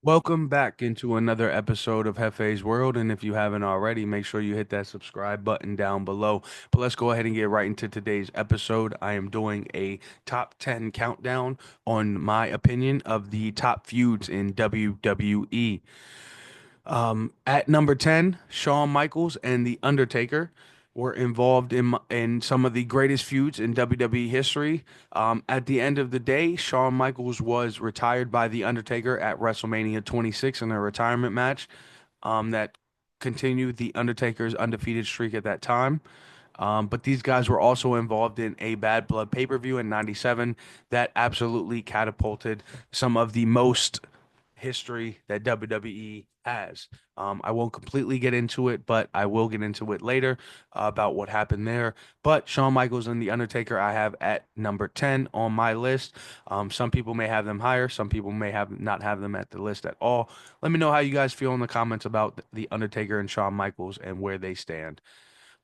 Welcome back into another episode of Hefe's World. And if you haven't already, make sure you hit that subscribe button down below. But let's go ahead and get right into today's episode. I am doing a top 10 countdown on my opinion of the top feuds in WWE. At number 10, Shawn Michaels and The Undertaker were involved in some of the greatest feuds in WWE history. At the end of the day, Shawn Michaels was retired by The Undertaker at WrestleMania 26 in a retirement match that continued The Undertaker's undefeated streak at that time. But these guys were also involved in a Bad Blood pay-per-view in '97 that absolutely catapulted some of the most history that WWE has. I won't completely get into it, but I will get into it later about what happened there. But Shawn Michaels and The Undertaker, I have at number 10 on my list. Some people may have them higher, some people may have not have them at the list at all. Let me know how you guys feel in the comments about The Undertaker and Shawn Michaels and where they stand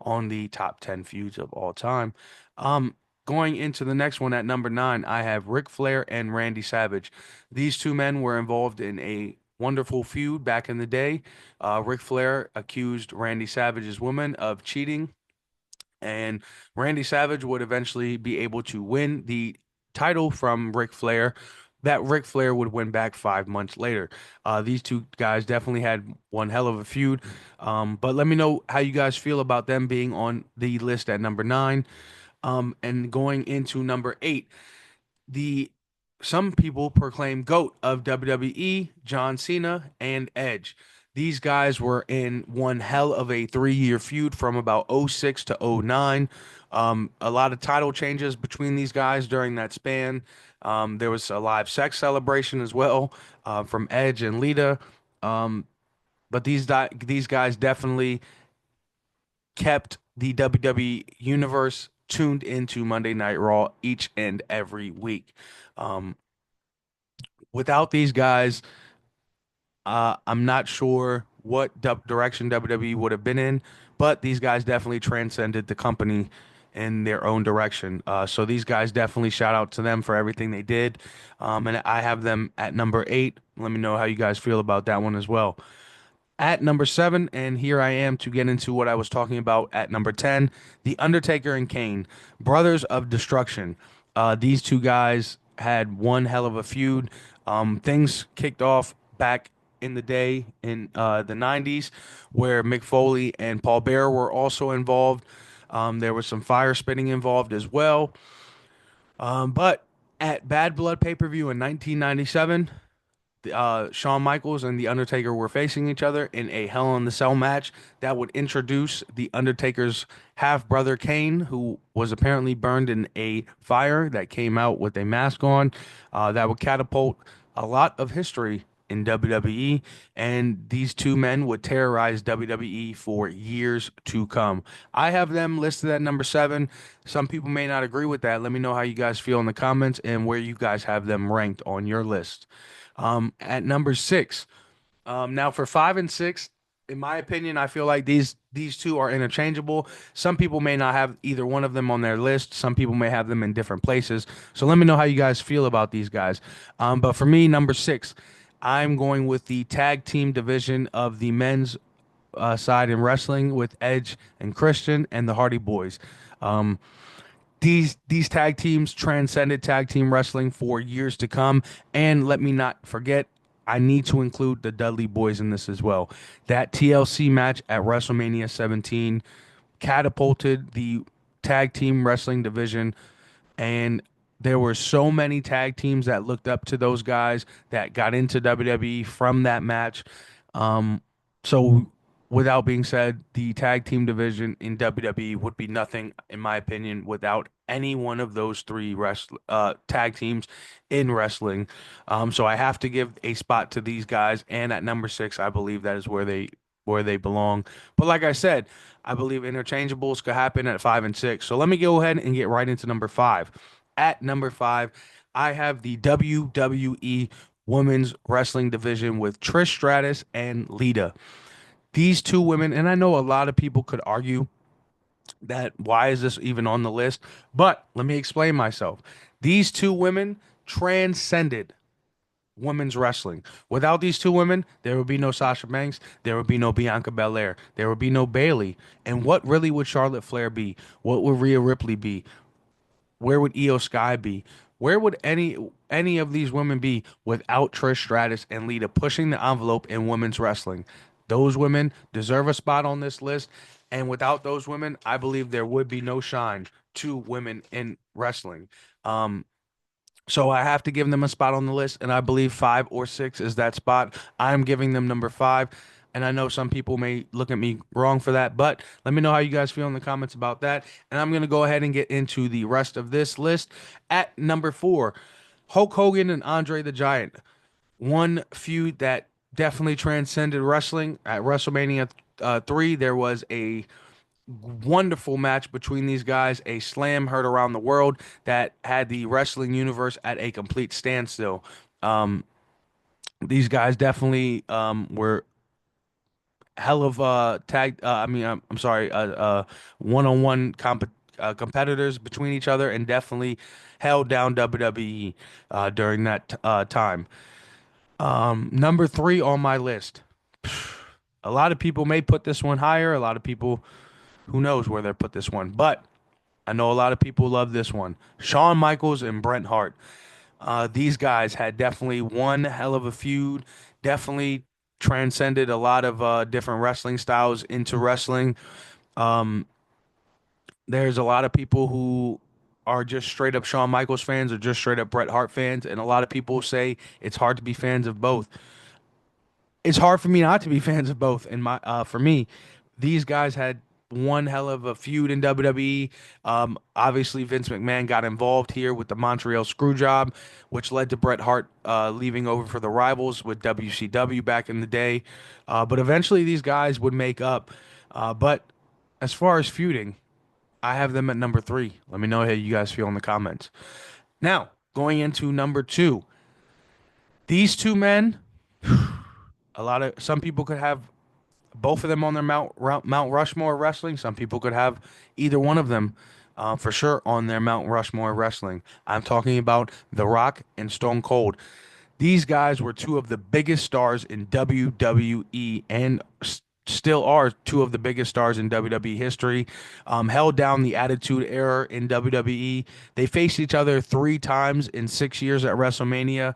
on the top 10 feuds of all time. Um, Going into the next one at number 9, I have Ric Flair and Randy Savage. These two men were involved in a wonderful feud back in the day. Ric Flair accused Randy Savage's woman of cheating, and Randy Savage would eventually be able to win the title from Ric Flair. That Ric Flair would win back 5 months later. These two guys definitely had one hell of a feud. But let me know how you guys feel about them being on the list at number 9. And going into number 8, the some people proclaim GOAT of WWE, John Cena and Edge. These guys were in one hell of a 3-year feud from about '06 to '09. A lot of title changes between these guys during that span. There was a live sex celebration as well from Edge and Lita. Um, but these guys definitely kept the WWE universe tuned into Monday Night Raw each and every week. Um, Without these guys, I'm not sure what direction WWE would have been in, but these guys definitely transcended the company in their own direction. So these guys definitely shout out to them for everything they did. And I have them at number 8. Let me know how you guys feel about that one as well. At number 7, and here I am to get into what I was talking about at number 10, The Undertaker and Kane, Brothers of Destruction. These two guys had one hell of a feud. Things kicked off back in the day in the '90s, where Mick Foley and Paul Bearer were also involved. There was some fire spitting involved as well. But at Bad Blood pay-per-view in 1997, Shawn Michaels and The Undertaker were facing each other in a Hell in the Cell match that would introduce The Undertaker's half brother Kane, who was apparently burned in a fire that came out with a mask on. That would catapult a lot of history in WWE, and these two men would terrorize WWE for years to come. I have them listed at number 7. Some people may not agree with that. Let me know how you guys feel in the comments and where you guys have them ranked on your list. At number 6. Now for 5 and 6, in my opinion, I feel like these two are interchangeable. Some people may not have either one of them on their list. Some people may have them in different places. So let me know how you guys feel about these guys. But for me, number 6, I'm going with the tag team division of the men's side in wrestling with Edge and Christian and the Hardy Boys. Um, these tag teams transcended tag team wrestling for years to come. And let me not forget, I need to include the Dudley Boys in this as well. That TLC match at WrestleMania 17 catapulted the tag team wrestling division, and there were so many tag teams that looked up to those guys that got into WWE from that match. So, without being said, the tag team division in WWE would be nothing, in my opinion, without any one of those three tag teams in wrestling. So I have to give a spot to these guys, and at number 6, I believe that is where they belong. But like I said, I believe interchangeables could happen at 5 and 6. So let me go ahead and get right into number 5. At number 5, I have the WWE Women's Wrestling Division with Trish Stratus and Lita. These two women, and I know a lot of people could argue that why is this even on the list? But let me explain myself. These two women transcended women's wrestling. Without these two women, there would be no Sasha Banks, there would be no Bianca Belair, there would be no Bayley. And what really would Charlotte Flair be? What would Rhea Ripley be? Where would Io Sky be? Where would any of these women be without Trish Stratus and Lita pushing the envelope in women's wrestling? Those women deserve a spot on this list, and without those women, I believe there would be no shine to women in wrestling. Um, so I have to give them a spot on the list, and I believe 5 or 6 is that spot. I'm giving them number 5, and I know some people may look at me wrong for that, but let me know how you guys feel in the comments about that. And I'm gonna go ahead and get into the rest of this list. At number 4, Hulk Hogan and Andre the Giant. One feud that definitely transcended wrestling. At WrestleMania 3, there was a wonderful match between these guys, a slam heard around the world that had the wrestling universe at a complete standstill. Um, these guys definitely were hell of tag. I'm sorry, one-on-one competitors between each other, and definitely held down WWE during that time. Number 3 on my list. A lot of people may put this one higher. A lot of people, who knows where they put this one, but I know a lot of people love this one. Shawn Michaels and Bret Hart. These guys had definitely one hell of a feud. Definitely transcended a lot of different wrestling styles into wrestling. Um, there's a lot of people who are just straight up Shawn Michaels fans or just straight up Bret Hart fans, and a lot of people say it's hard to be fans of both. It's hard for me not to be fans of both. And my for me, these guys had one hell of a feud in WWE. Obviously, Vince McMahon got involved here with the Montreal Screwjob, which led to Bret Hart leaving over for the Rivals with WCW back in the day. But eventually, these guys would make up. But as far as feuding, I have them at number 3. Let me know how you guys feel in the comments. Now, going into number 2, these two men. Some people could have both of them on their Mount Rushmore wrestling. Some people could have either one of them for sure on their Mount Rushmore wrestling. I'm talking about The Rock and Stone Cold. These guys were two of the biggest stars in WWE and still are two of the biggest stars in WWE history. Held down the Attitude Era in WWE. They faced each other 3 times in 6 years at WrestleMania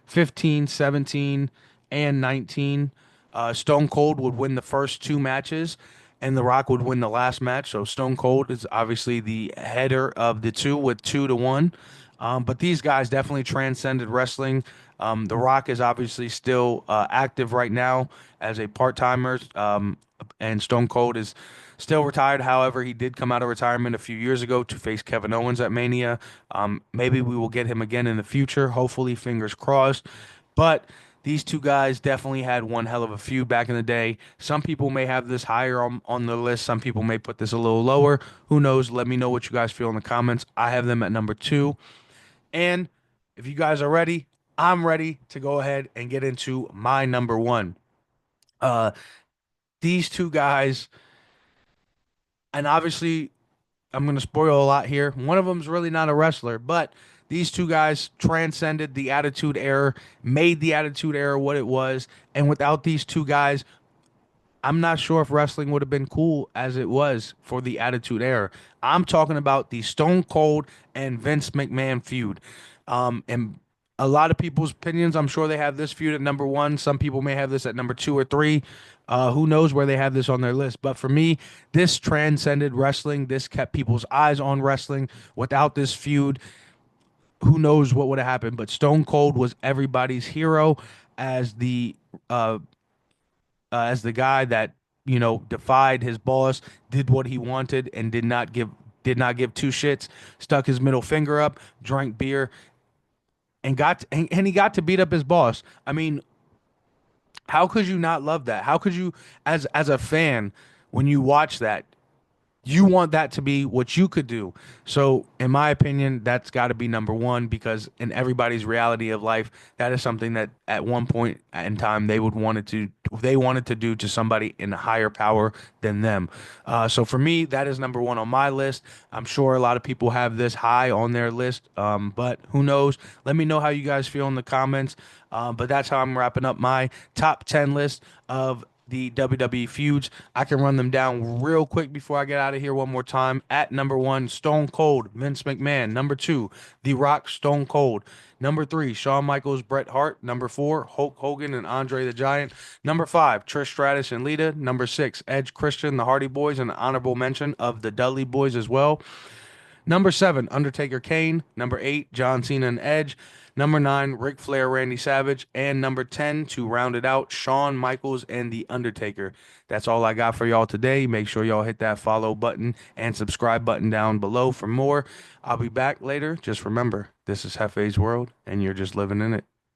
15, 17, and 19. Stone Cold would win the first 2 matches, and The Rock would win the last match. So Stone Cold is obviously the header of the two with 2-1. But these guys definitely transcended wrestling. The Rock is obviously still active right now as a part-timer, and Stone Cold is still retired. However, he did come out of retirement a few years ago to face Kevin Owens at Mania. Maybe we will get him again in the future. Hopefully, fingers crossed. But these two guys definitely had one hell of a feud back in the day. Some people may have this higher on the list. Some people may put this a little lower. Who knows? Let me know what you guys feel in the comments. I have them at number 2. And if you guys are ready, I'm ready to go ahead and get into my number 1. Uh, these two guys, and obviously I'm going to spoil a lot here. One of them's really not a wrestler, but these two guys transcended the Attitude Era, made the Attitude Era what it was, and without these two guys, I'm not sure if wrestling would have been cool as it was for the Attitude Era. I'm talking about the Stone Cold and Vince McMahon feud. And a lot of people's opinions, I'm sure they have this feud at number 1. Some people may have this at number 2 or 3. Who knows where they have this on their list? But for me, this transcended wrestling. This kept people's eyes on wrestling. Without this feud, who knows what would have happened? But Stone Cold was everybody's hero as the guy that defied his boss, did what he wanted, and did not give 2 shits. Stuck his middle finger up, drank beer, and he got to beat up his boss. I mean, how could you not love that? How could you, as a fan, when you watch that, you want that to be what you could do. So, in my opinion, that's got to be number 1 because in everybody's reality of life, that is something that at one point in time they would want to they wanted to do to somebody in a higher power than them. So for me, that is number one on my list. I'm sure a lot of people have this high on their list, but who knows? Let me know how you guys feel in the comments. But that's how I'm wrapping up my top 10 list of the WWE feuds. I can run them down real quick before I get out of here one more time. At number one, Stone Cold, Vince McMahon. Number two, The Rock, Stone Cold. Number three, Shawn Michaels, Bret Hart. Number four, Hulk Hogan and Andre the Giant. Number five, Trish Stratus and Lita. Number six, Edge, Christian, the Hardy Boys, and an honorable mention of the Dudley Boys as well. Number seven, Undertaker Kane. Number eight, John Cena and Edge. Number nine, Ric Flair, Randy Savage. And number 10, to round it out, Shawn Michaels and The Undertaker. That's all I got for y'all today. Make sure y'all hit that follow button and subscribe button down below for more. I'll be back later. Just remember, this is Hefe's World, and you're just living in it.